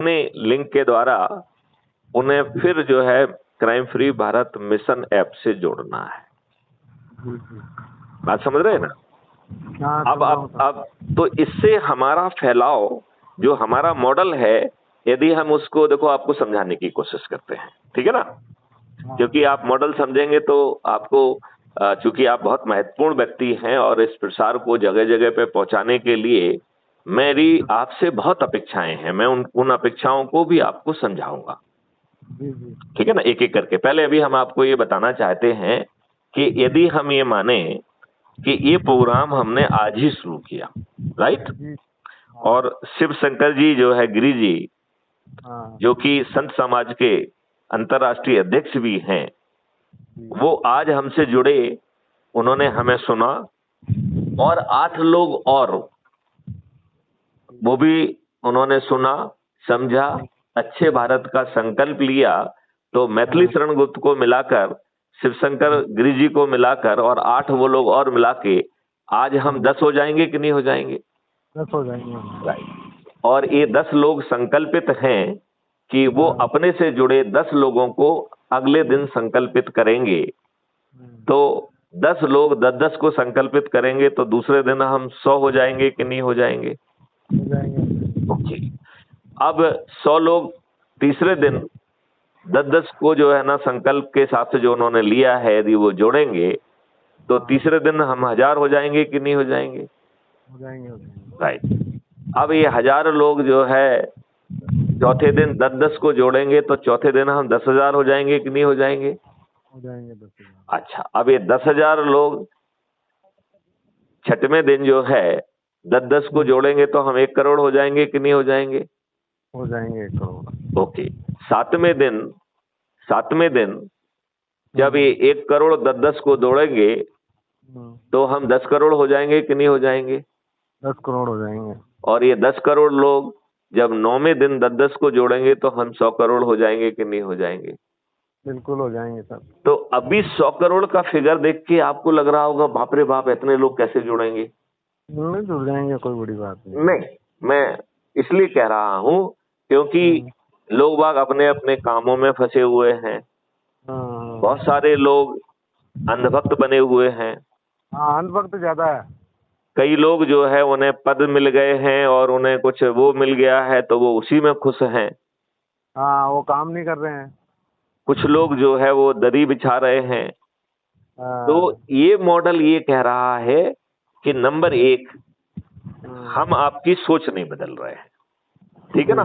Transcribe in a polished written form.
अपने लिंक के द्वारा उन्हें फिर जो है crime free Bharat mission app से जोड़ना है। बात समझ रहे हैं ना? अब तो इससे हमारा फैलाव, जो हमारा मॉडल है, यदि हम उसको देखो आपको समझाने की कोशिश करते हैं, ठीक है ना? क्योंकि आप मॉडल समझेंगे तो आपको, चूंकि आप बहुत महत्वपूर्ण व्यक्ति हैं और इस प्रसार को जगह जगह पे पहुंचाने के लिए मेरी आपसे बहुत अपेक्षाएं हैं। मैं उन अपेक्षाओं को भी आपको समझाऊंगा, ठीक है ना, एक एक करके। पहले अभी हम आपको ये बताना चाहते हैं कि यदि हम ये माने कि ये प्रोग्राम हमने आज ही शुरू किया, राइट, और शिव शंकर जी जो है, गिरी जी, जो कि संत समाज के अंतर्राष्ट्रीय अध्यक्ष भी हैं, वो आज हमसे जुड़े, उन्होंने हमें सुना, और 8 लोग और वो भी उन्होंने सुना, समझा, अच्छे भारत का संकल्प लिया। तो मैथिली शरण गुप्त को मिलाकर, शिवशंकर गिरी जी को मिलाकर और 8 वो लोग और मिला के आज हम 10 हो जाएंगे कि नहीं हो जाएंगे? 10 हो जाएंगे। राइट। और ये 10 लोग संकल्पित हैं कि वो अपने से जुड़े 10 लोगों को अगले दिन संकल्पित करेंगे। तो 10 लोग 10-10 को संकल्पित करेंगे तो दूसरे दिन हम 100 हो जाएंगे कि नहीं हो जाएंगे? ओके। अब 100 लोग तीसरे दिन 10-10 को जो है ना संकल्प के हिसाब से जो उन्होंने लिया है, यदि वो जोड़ेंगे तो तीसरे दिन हम 1000 हो जाएंगे कि नहीं हो जाएंगे? हो जाएंगे। राइट। अब ये 1000 लोग जो है चौथे दिन 10-10 को जोड़ेंगे तो चौथे दिन हम 10,000 हो जाएंगे कि नहीं हो जाएंगे? हो जाएंगे 10,000। अच्छा, अब ये 10,000 लोग छठवें दिन जो है 10-10 को जोड़ेंगे तो हम 1 करोड़ हो जाएंगे कि नहीं हो जाएंगे? हो जाएंगे 1 करोड़। ओके। सातवें दिन जब ये 1 करोड़ 10-10 को जोड़ेंगे तो हम 10 करोड़ हो जाएंगे कि नहीं हो जाएंगे? 10 करोड़ हो जाएंगे। और ये 10 करोड़ लोग जब 9वें दिन 10-10 को जोड़ेंगे तो हम 100 करोड़ हो जाएंगे कि नहीं हो जाएंगे? बिल्कुल हो जाएंगे सर। तो अभी 100 करोड़ का फिगर देख के आपको लग रहा होगा बाप रे बाप, इतने लोग कैसे जुड़ेंगे? नहीं जुड़ जाएंगे, कोई बड़ी बात नहीं, मैं इसलिए कह रहा हूं क्योंकि लोग बाग अपने अपने कामों में फंसे हुए हैं। बहुत सारे लोग अंधभक्त बने हुए हैं। हाँ, अंधभक्त ज्यादा है। कई लोग जो है उन्हें पद मिल गए हैं और उन्हें कुछ वो मिल गया है तो वो उसी में खुश हैं। हाँ, वो काम नहीं कर रहे हैं। कुछ लोग जो है वो दरी बिछा रहे हैं। तो ये मॉडल ये कह रहा है कि नंबर 1, हम आपकी सोच नहीं बदल रहे हैं, ठीक है ना?